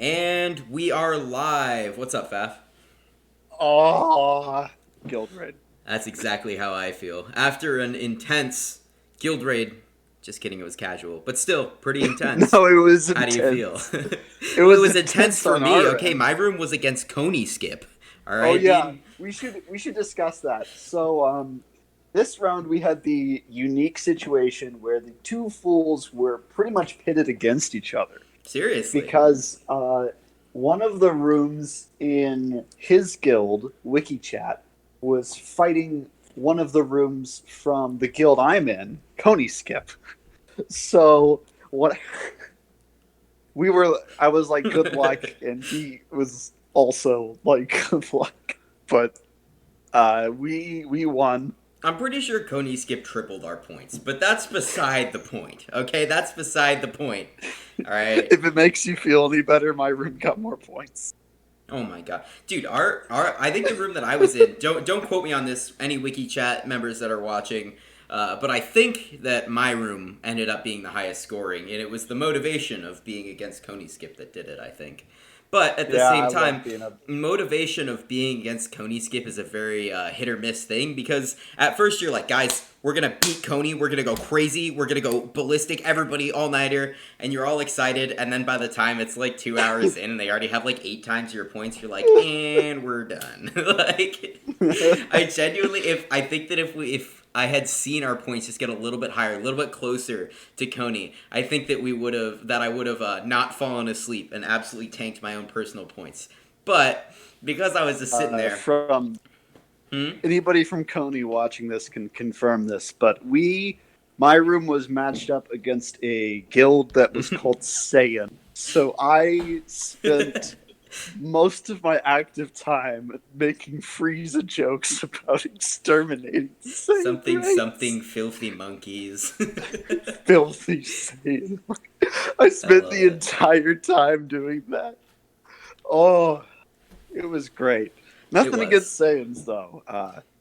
And we are live. What's up, Faf? Oh, Guild Raid. That's exactly how I feel. After an intense guild raid, just kidding, it was casual, but still pretty intense. No, it was How do you feel? intense. It Well, it was was intense intense for on me. our Okay, end. my room was against Coney Skip. All Oh right, yeah, dude. we should discuss that. This round we had the unique situation where the two fools were pretty much pitted against each other Seriously. because one of the rooms in his guild, WikiChat, was fighting one of the rooms from the guild I'm in, Coney Skip. So what I was like good luck and he was also like good luck. But we won. I'm pretty sure Coney Skip tripled our points, but that's beside the point. Okay, that's beside the point. All right. If it makes you feel any better, my room got more points. Oh my god, dude! Our I think the room that I was in. Don't quote me on this. Any wiki chat members that are watching, but I think that my room ended up being the highest scoring, and it was the motivation of being against Coney Skip that did it. I think, but at the Yeah, same I time, love being a motivation of being against Coney Skip is a very hit or miss thing because at first you're like, guys, we're gonna beat Coney, we're gonna go crazy, we're gonna go ballistic, everybody all nighter, and you're all excited, and then by the time it's like 2 hours in and they already have like 8 times your points, you're like, and we're done. Like, I genuinely, if I think that if I had seen our points just get a little bit higher, a little bit closer to Coney, I think that I would have not fallen asleep and absolutely tanked my own personal points. But because I was just sitting there, from hmm? anybody from Coney watching this can confirm this, but my room was matched up against a guild that was called Saiyan. So I spent most of my active time making Frieza jokes about exterminating Saiyan Something, race. something, filthy monkeys. Filthy Saiyan. I I spent love the it. entire time doing that. Oh, it was great. It Nothing was. against Saiyans though.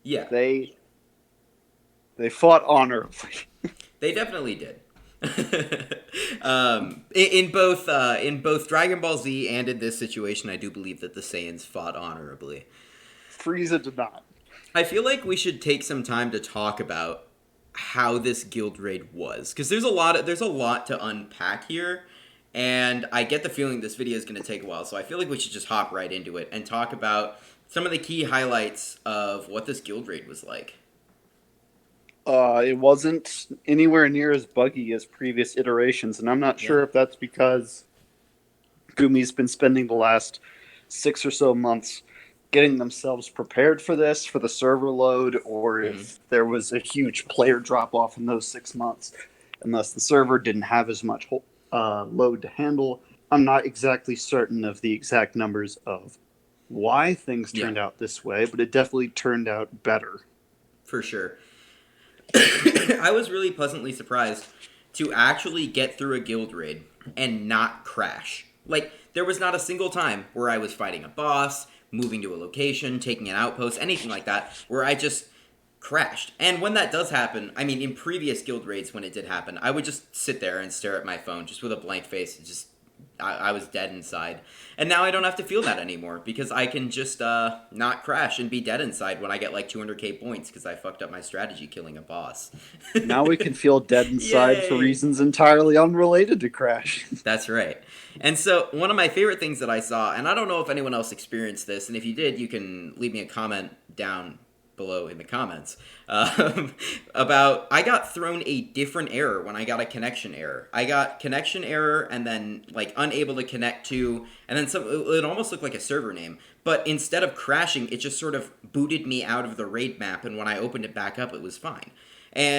Yeah, They they fought honorably. they definitely did. In both Dragon Ball Z and in this situation, I do believe that the Saiyans fought honorably. Frieza did not. I feel like we should take some time to talk about how this guild raid was because there's a lot to unpack here, and I get the feeling this video is going to take a while. So I feel like we should just hop right into it and talk about some of the key highlights of what this guild raid was like. It wasn't anywhere near as buggy as previous iterations, and I'm not Yeah. sure if that's because Gumi's been spending the last 6 or so months getting themselves prepared for this, for the server load, or Mm-hmm. if there was a huge player drop off in those 6 months, unless the server didn't have as much load to handle. I'm not exactly certain of the exact numbers of why things Yeah, turned out this way, but it definitely turned out better. for sure. I was really pleasantly surprised to actually get through a guild raid and not crash. Like, there was not a single time where I was fighting a boss, moving to a location, taking an outpost, anything like that, where I just crashed. And when that does happen, I mean, in previous guild raids when it did happen, I would just sit there and stare at my phone just with a blank face and just I was dead inside. And now I don't have to feel that anymore because I can just not crash and be dead inside when I get like 200k points because I fucked up my strategy killing a boss. Now we can feel dead inside for Yay! reasons entirely unrelated to Crash. That's right. And so, one of my favorite things that I saw, and I don't know if anyone else experienced this, and if you did, you can leave me a comment down below in the comments about I got thrown a different error when I got a connection error. I got connection error and then like unable to connect to, and then some. It almost looked like a server name, but instead of crashing, it just sort of booted me out of the raid map, and when I opened it back up, it was fine.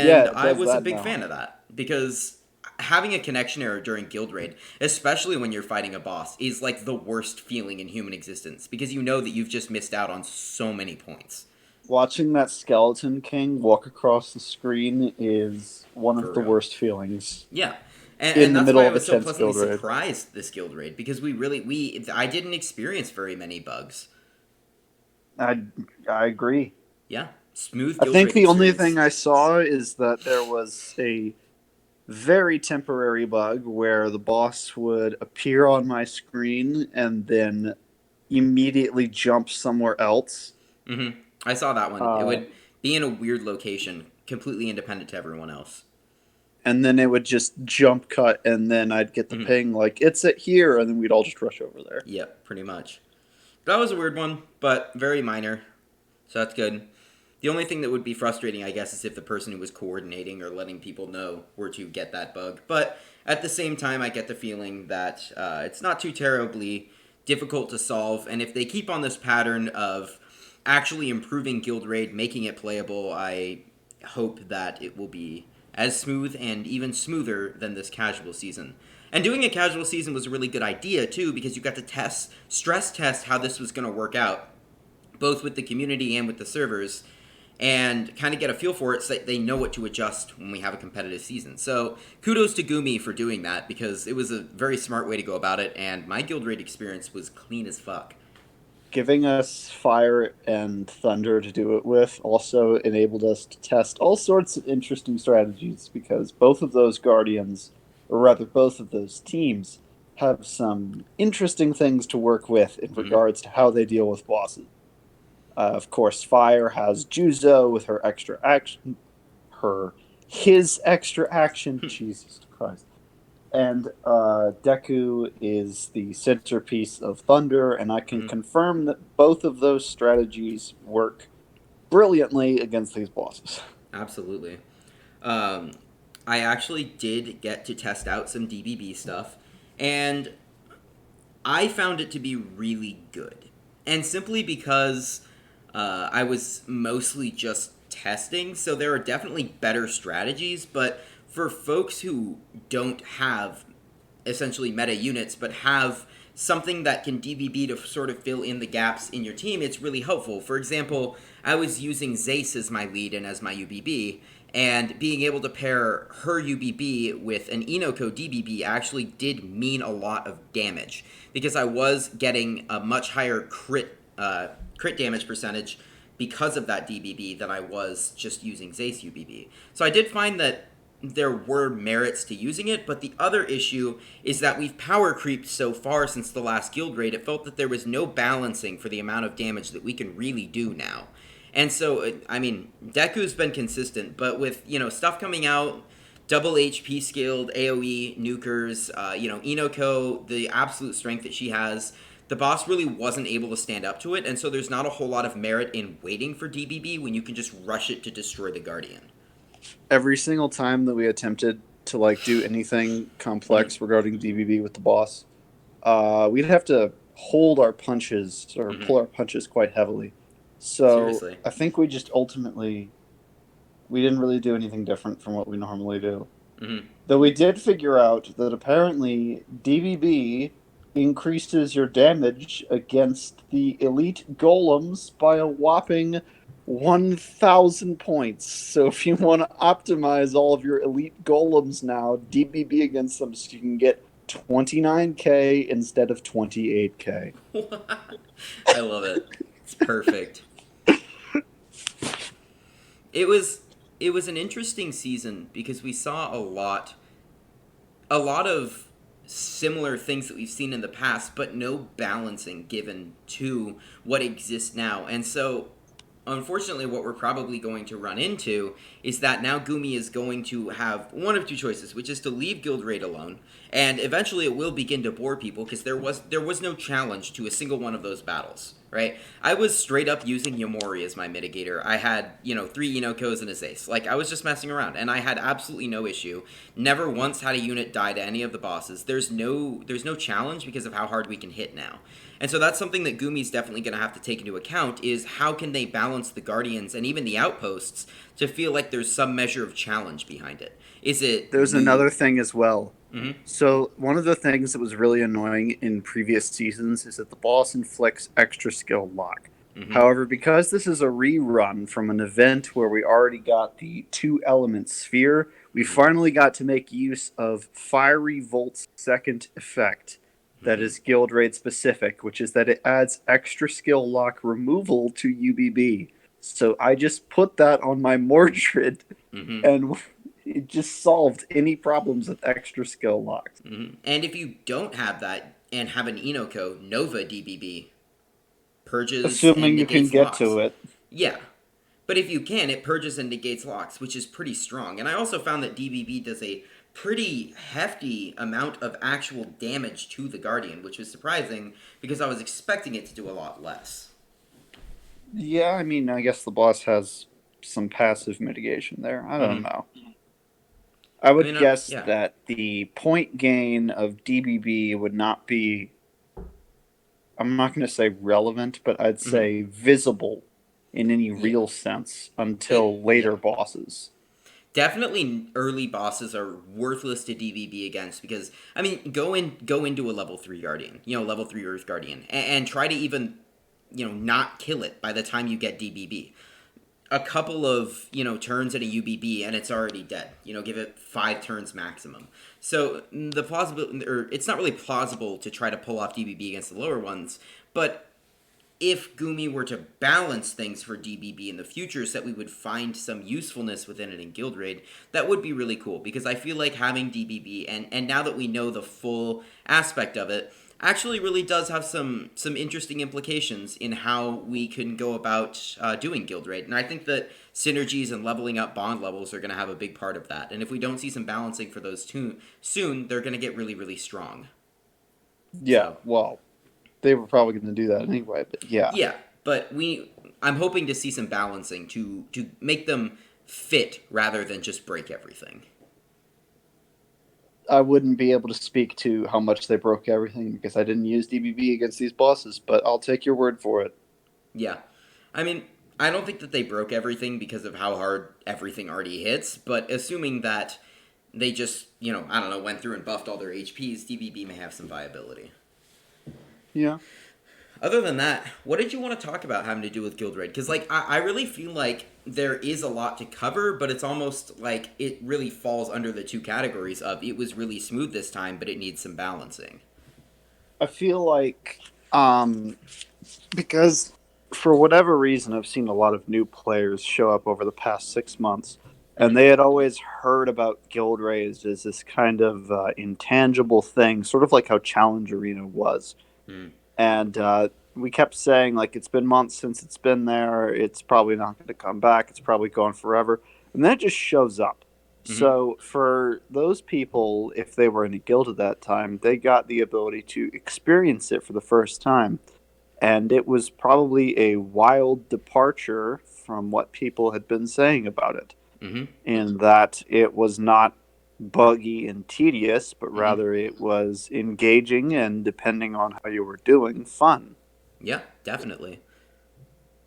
Yeah, And it I does was a that big now. fan of that because having a connection error during guild raid, especially when you're fighting a boss, is like the worst feeling in human existence because you know that you've just missed out on so many points. Watching that Skeleton King walk across the screen is one For of the real. worst feelings Yeah. in And the that's why middle I of a was so tense pleasantly guild raid. surprised this guild raid because I didn't experience very many bugs. I I agree. Yeah. Smooth I guild think raid the only thing experience. I saw is that very temporary bug where the boss would appear on my screen and then immediately jump somewhere else. I saw that one. It Uh, would be in a weird location, completely independent to everyone else. and then it would just jump cut, and then I'd get the ping like, it's at here, and then we'd all just rush over there. Yep, pretty much. That was a weird one, but very minor, so that's good. The only thing that would be frustrating, I guess, is if the person who was coordinating or letting people know were to get that bug. But at the same time, I get the feeling that it's not too terribly difficult to solve, and if they keep on this pattern of actually improving Guild Raid, making it playable, I hope that it will be as smooth and even smoother than this casual season. And doing a casual season was a really good idea too, because you got to stress test how this was going to work out, both with the community and with the servers, and kind of get a feel for it so that they know what to adjust when we have a competitive season. So kudos to Gumi for doing that, because it was a very smart way to go about it, and my Guild Raid experience was clean as fuck. Giving us fire and thunder to do it with also enabled us to test all sorts of interesting strategies because both of those guardians, or rather both of those teams, have some interesting things to work with in Mm-hmm. regards to how they deal with bosses. Of course, fire has Juzo with her extra action, her his extra action. Jesus Christ. And Deku is the centerpiece of Thunder, and I can Mm-hmm. confirm that both of those strategies work brilliantly against these bosses. Absolutely. Um, I actually did get to test out some DBB stuff, and I found it to be really good. And simply because I was mostly just testing, so there are definitely better strategies, but for folks who don't have essentially meta units but have something that can DBB to sort of fill in the gaps in your team, it's really helpful. For example, I was using Zace as my lead and as my UBB, and being able to pair her UBB with an Inoko DBB actually did mean a lot of damage because I was getting a much higher crit damage percentage because of that DBB than I was just using Zace UBB. So I did find that there were merits to using it, but the other issue is that we've power creeped so far since the last guild raid, it felt that there was no balancing for the amount of damage that we can really do now. And so, I mean, Deku's been consistent, but with, stuff coming out, double HP scaled AoE nukers, Inoko, the absolute strength that she has, the boss really wasn't able to stand up to it, and so there's not a whole lot of merit in waiting for DBB when you can just rush it to destroy the Guardian. Every single time that we attempted to do anything Mm-hmm. complex regarding DBB with the boss, we'd have to hold our punches or Mm-hmm. pull our punches quite heavily. So Seriously. I think we just ultimately we didn't really do anything different from what we normally do. Mm-hmm. Though we did figure out that apparently DBB increases your damage against the elite golems by a whopping 1,000 points. So if you want to optimize all of your elite golems now, DBB against them so you can get 29k instead of 28k. I love it. It's perfect. It was it was an interesting season because we saw a lot of similar things that we've seen in the past, but no balancing given to what exists now. And so, unfortunately, what we're probably going to run into is that now Gumi is going to have one of two choices, which is to leave Guild Raid alone, and eventually it will begin to bore people because there was no challenge to a single one of those battles. Right, I was straight up using Yomori as my mitigator. I had 3 Inokos and a Zace. Like I was just messing around, and I had absolutely no issue. Never once had a unit die to any of the bosses. There's no challenge because of how hard we can hit now. And so that's something that Gumi's definitely going to have to take into account is how can they balance the Guardians and even the Outposts to feel like there's some measure of challenge behind it. Is it There's new? another thing as well. Mm-hmm. So one of the things that was really annoying in previous seasons is that the boss inflicts extra skill lock. Mm-hmm. However, because this is a rerun from an event where we already got the two element sphere, we Mm-hmm. finally got to make use of Fiery Volt's second effect that Mm-hmm. is guild raid specific, which is that it adds extra skill lock removal to UBB. So I just put that on my Mordred Mm-hmm. and It just solved any problems with extra skill locks. And if you don't have that and have an Inoko Nova DBB, purges and Assuming you can negates get locks. to it. Yeah. But if you can, it purges and negates locks, which is pretty strong. And I also found that DBB does a pretty hefty amount of actual damage to the Guardian, which was surprising because I was expecting it to do a lot less. Yeah, I mean, I guess the boss has some passive mitigation there. I don't Mm-hmm. know. I I would mean, guess yeah. that the point gain of DBB would not be, I'm not going to say relevant, but I'd Mm-hmm. say visible in any Yeah. real sense until Yeah. later bosses. Definitely early bosses are worthless to DBB against because I mean go into a level 3 Guardian, level 3 Earth Guardian and try to even not kill it by the time you get DBB. A couple of turns at a UBB and it's already dead. Give it 5 turns maximum. So the plausible, or it's not really plausible to try to pull off DBB against the lower ones, but if Gumi were to balance things for DBB in the future so that we would find some usefulness within it in Guild Raid, that would be really cool because I feel like having DBB and now that we know the full aspect of it actually really does have some interesting implications in how we can go about doing Guild Raid. And I think that synergies and leveling up bond levels are going to have a big part of that. And if we don't see some balancing for those two soon, they're going to get really, really strong. Yeah, So well, they were probably going to do that anyway, but yeah. yeah, but I'm hoping to see some balancing to make them fit rather than just break everything. I wouldn't be able to speak to how much they broke everything because I didn't use DBB against these bosses, but I'll take your word for it. Yeah. I mean, I don't think that they broke everything because of how hard everything already hits, but assuming that they just, I don't know, went through and buffed all their HPs, DBB may have some viability. Yeah. Other than that, what did you want to talk about having to do with Guild Raid? Because, I really feel like there is a lot to cover, but it's almost like it really falls under the two categories of it was really smooth this time, but it needs some balancing. I feel like because for whatever reason I've seen a lot of new players show up over the past 6 months, and Mm-hmm. they had always heard about guild raids as this kind of intangible thing, sort of like how Challenge Arena was. Mm-hmm. And we kept saying like it's been months since it's been there. It's probably not going to come back. It's probably gone forever, and then it just shows up. Mm-hmm. So for those people, if they were in a guild at that time, they got the ability to experience it for the first time, and it was probably a wild departure from what people had been saying about it, Mm-hmm. in that it was not buggy and tedious, but Mm-hmm. rather it was engaging and, depending on how you were doing, fun. Yeah, definitely.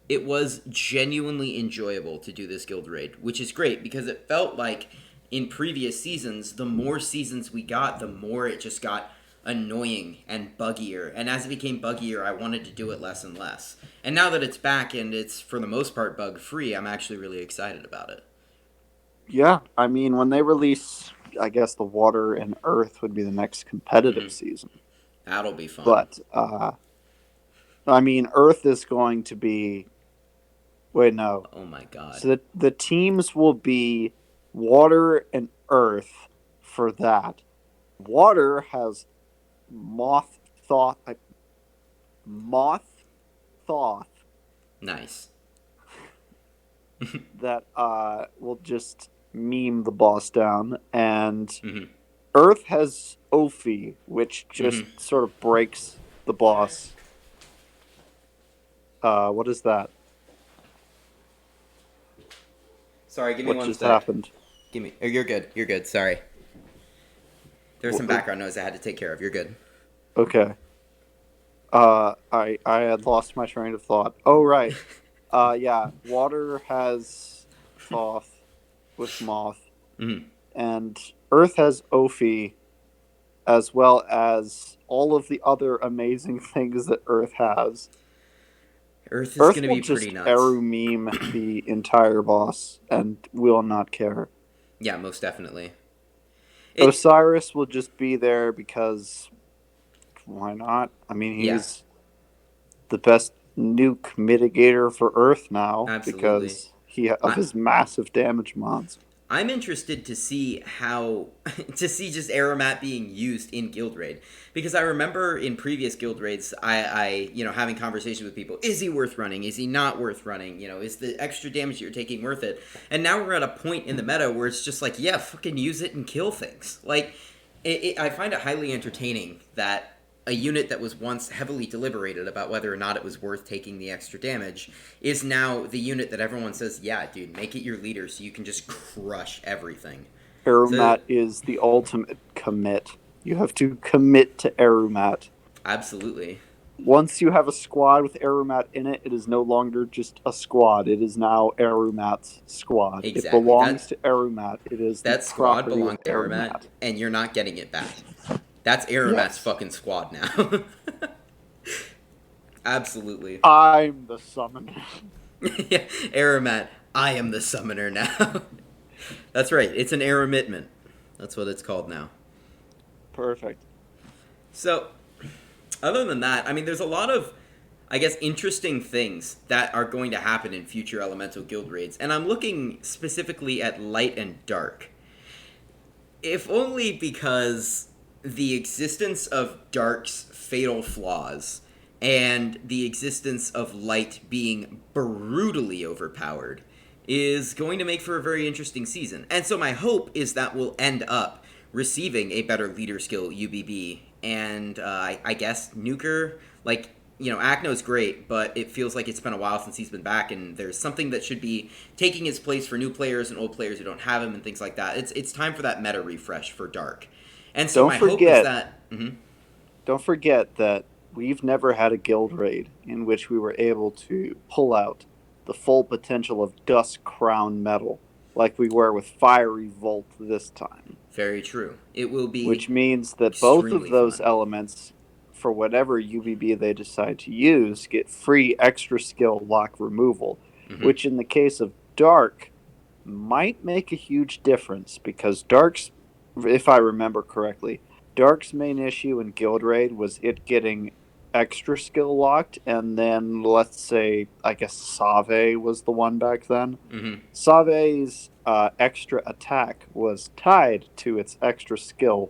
It was genuinely enjoyable to do this guild raid, which is great because it felt like in previous seasons, the more seasons we got, the more it just got annoying and buggier. And as it became buggier, I wanted to do it less and less. And now that it's back and it's for the most part bug free, I'm actually really excited about it. Yeah, I mean, when they release, I guess the Water and Earth would be the next competitive Mm-hmm. season. That'll be fun. But, I mean, Earth is going to be. Wait, no. Oh my god. So the teams will be Water and Earth for that. Water has Moth Thoth. Moth Thoth Nice. that will just meme the boss down, and Mm-hmm. Earth has Ophi, which Mm-hmm. just sort of breaks the boss. What is that? Sorry, give me What one just sec. happened? Give me. Oh, you're good. You're good. Sorry. There was some W- background noise I had to take care of. You're good. Okay. I had lost my train of thought. Oh right. Yeah. Water has Thoth with Moth, Mm-hmm. and Earth has Ophi, as well as all of the other amazing things that Earth has. Earth is Earth gonna will be pretty just nuts. Eru meme the entire boss and will not care. Yeah, most definitely. It. Osiris will just be there because why not? I mean, Yeah, he's the best nuke mitigator for Earth now absolutely. because he of I his massive damage mods. I'm interested to see how to see just Aromat being used in Guild Raid, because I remember in previous Guild Raids, I having conversations with people. Is he worth running? Is he not worth running? Is the extra damage you're taking worth it? And now we're at a point in the meta where it's just like, yeah, fucking use it and kill things. Like, I find it highly entertaining that a unit that was once heavily deliberated about whether or not it was worth taking the extra damage is now the unit that everyone says, yeah, dude, make it your leader so you can just crush everything. Aromat So, is the ultimate commit. You have to commit to Aromat. absolutely. Once you have a squad with Aromat in it, it is no longer just a squad. It is now Aromat's squad. It Exactly. belongs to Aromat. It is the That squad property belongs of to Aromat, Aromat. and you're not getting it back. That's Aromat's Yes. fucking squad now. Absolutely. I'm the summoner. Yeah, Aromat, I am the summoner now. That's right. It's an Aramitment. That's what it's called now. Perfect. So, other than that, I mean, there's a lot of, I guess, interesting things that are going to happen in future Elemental Guild Raids, and I'm looking specifically at Light and Dark. If only because the existence of Dark's fatal flaws and the existence of Light being brutally overpowered is going to make for a very interesting season. And so my hope is that we'll end up receiving a better leader skill UBB, and I guess Nuker, like, Akno's great, but it feels like it's been a while since he's been back, and there's something that should be taking his place for new players and old players who don't have him and things like that. It's time for that meta refresh for Dark. And so Don't my hope is forget, that... Mhm. don't forget that we've never had a guild raid in which we were able to pull out the full potential of Dusk Crown Metal like we were with Fiery Volt this time. Very true. It will Which be means that both of extremely those fun. elements, for whatever UBB they decide to use, get free extra skill lock removal, Hmm. which in the case of Dark might make a huge difference because Dark's, if I remember correctly, Dark's main issue in Guild Raid was it getting extra skill locked, and then let's say, I guess Save was the one back then. Hmm. Save's extra attack was tied to its extra skill,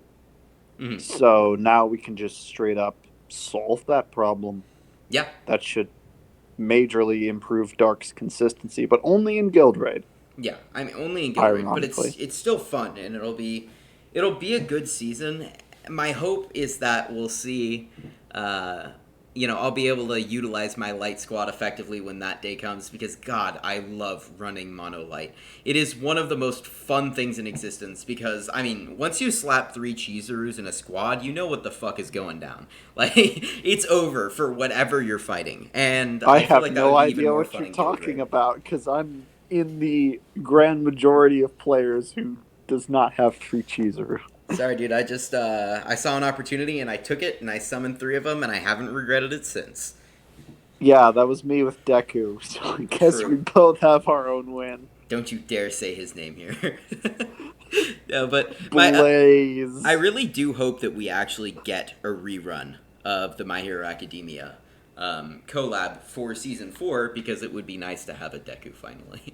Hmm. so now we can just straight up solve that problem. Yeah. That should majorly improve Dark's consistency, but only in Guild Raid, Yeah, I mean only in Guild Raid, but ironically. it's still fun, and it'll be a good season. My hope is that we'll see, uh, I'll be able to utilize my light squad effectively when that day comes, because God, I love running mono light. It is one of the most fun things in existence, because I mean, once you slap 3 Chizurus in a squad, you know what the fuck is going down. Like, it's over for whatever you're fighting, and I I feel have like that no would be even idea more what fun you're in Guild talking Raid. about because I'm in the grand majority of players who does not have three Cheezer. Sorry, dude. I just I saw an opportunity and I took it and I summoned 3 of them and I haven't regretted it since. Yeah, that was me with Deku, so I guess we True. both have our own win. Don't you dare say his name here. No, but I Blaze. really do hope that we actually get a rerun of the My Hero Academia collab for season 4, because it would be nice to have a Deku finally.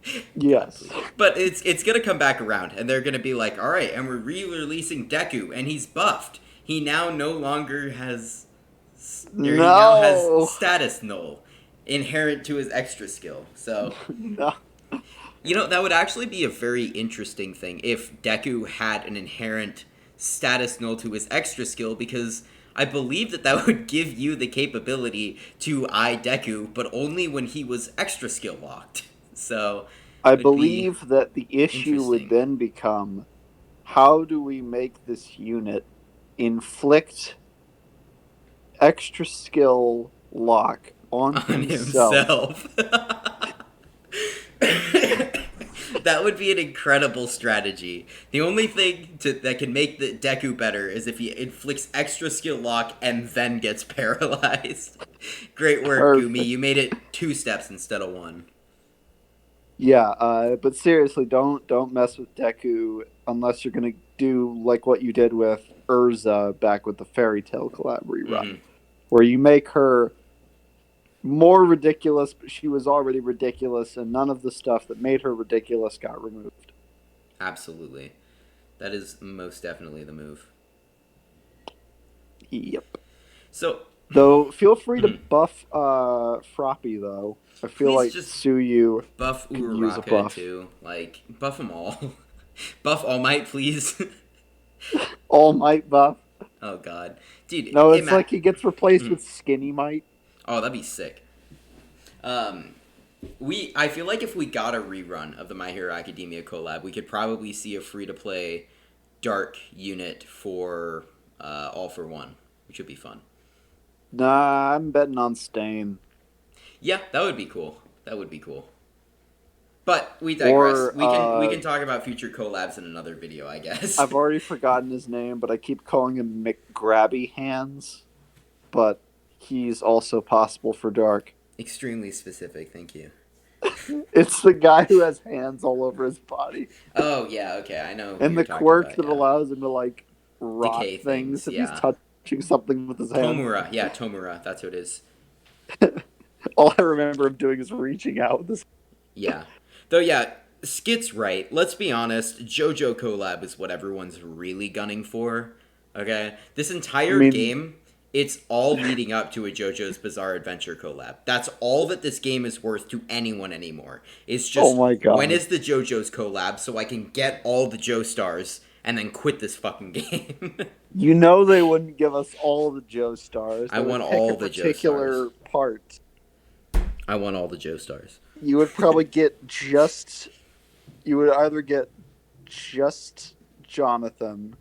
God, Yes. please. But it's gonna come back around, and they're gonna be like, all right, and we're re-releasing Deku, and he's buffed. He now no longer has, or he now has No. status null inherent to his extra skill. So No. that would actually be a very interesting thing if Deku had an inherent status null to his extra skill, because I believe that would give you the capability to eye Deku, but only when he was extra skill locked. So I it would be believe that the issue would interesting. then become how do we make this unit inflict extra skill lock on On himself? himself. That would be an incredible strategy. The only thing that can make the Deku better is if he inflicts extra skill lock and then gets paralyzed. Great work, Gumi. Perfect. You made it 2 steps instead of 1. Yeah, but seriously, don't mess with Deku unless you're gonna do like what you did with Urza back with the Fairy Tale collab rerun, Mm-hmm. where you make her more ridiculous, but she was already ridiculous, and none of the stuff that made her ridiculous got removed. Absolutely. That is most definitely the move. Yep. So, Though, feel free to mhm. buff Froppy, though. I feel Please like just Suyu buff could use a Uraraka buff. too. Like, buff them all. Buff All Might, please. All Might buff. Oh, God. Dude, No, it's like he gets replaced mhm. with Skinny Might. Oh, that'd be sick. Um, I feel like if we got a rerun of the My Hero Academia collab, we could probably see a free-to-play Dark unit for All for One, which would be fun. Nah, I'm betting on Stain. Yeah, that would be cool. That would be cool. But we digress. Or, We can talk about future collabs in another video, I guess. I've already forgotten his name, but I keep calling him McGrabby Hands. But he's also possible for Dark. Extremely specific, thank you. It's the guy who has hands all over his body. Oh yeah, okay, I know who And you're the talking quirk about. that Yeah, allows him to, like, rot decay things things. if he's Yeah, touching something with his hand. Tomura. Yeah, Tomura. That's who it is. All I remember him doing is reaching out with his. Yeah, though. Yeah, Skit's right. Let's be honest. JoJo collab is what everyone's really gunning for. Okay, this I entire mean, game, it's all leading up to a JoJo's Bizarre Adventure collab. That's all that this game is worth to anyone anymore. It's oh just, my when god. is the JoJo's collab so I can get all the Joe stars and then quit this fucking game. You know they wouldn't give us all the Joe stars. I They would want pick all a the Joe stars. particular part. I want all the Joe stars. You would probably get just. You would either get just Jonathan.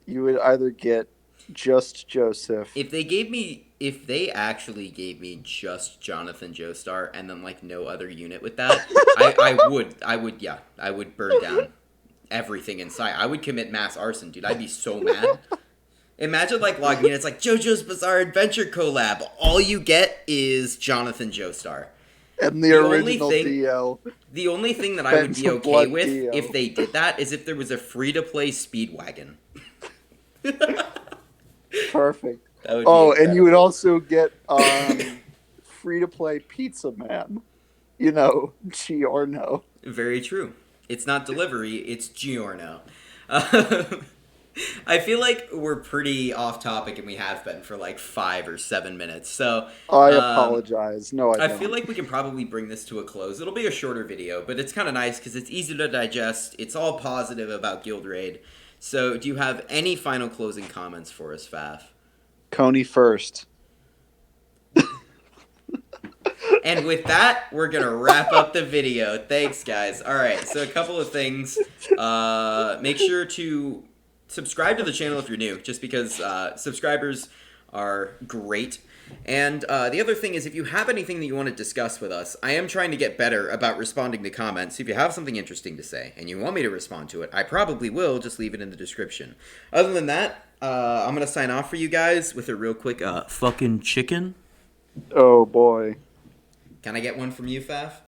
You would either get just Joseph. If they actually gave me just Jonathan Joestar and then like no other unit with that, I would burn down everything inside. I would commit mass arson, dude. I'd be so mad. Imagine like logging in, it's like JoJo's Bizarre Adventure collab. All you get is Jonathan Joestar. And the only original thing, Dio. The only thing that I would be Ben's okay Blood with Dio. if they did that is if there was a free to play Speedwagon. Perfect. That would Oh, be and you would incredible. also get free to play Pizza Man. You know, Giorno. Very true. It's not delivery, it's Giorno. I feel like we're pretty off topic and we have been for like 5 or 7 minutes. So I apologize. No, I I don't. feel like we can probably bring this to a close. It'll be a shorter video, but it's kind of nice because it's easy to digest. It's all positive about Guild Raid. So do you have any final closing comments for us, Faf? Coney first. And with that, we're going to wrap up the video. Thanks, guys. All right, so a couple of things. Make sure to subscribe to the channel if you're new, just because subscribers are great. And the other thing is, if you have anything that you want to discuss with us, I am trying to get better about responding to comments. If you have something interesting to say and you want me to respond to it, I probably will. Just leave it in the description. Other than that, I'm going to sign off for you guys with a real quick fucking chicken. Oh boy. Can I get one from you, Faf?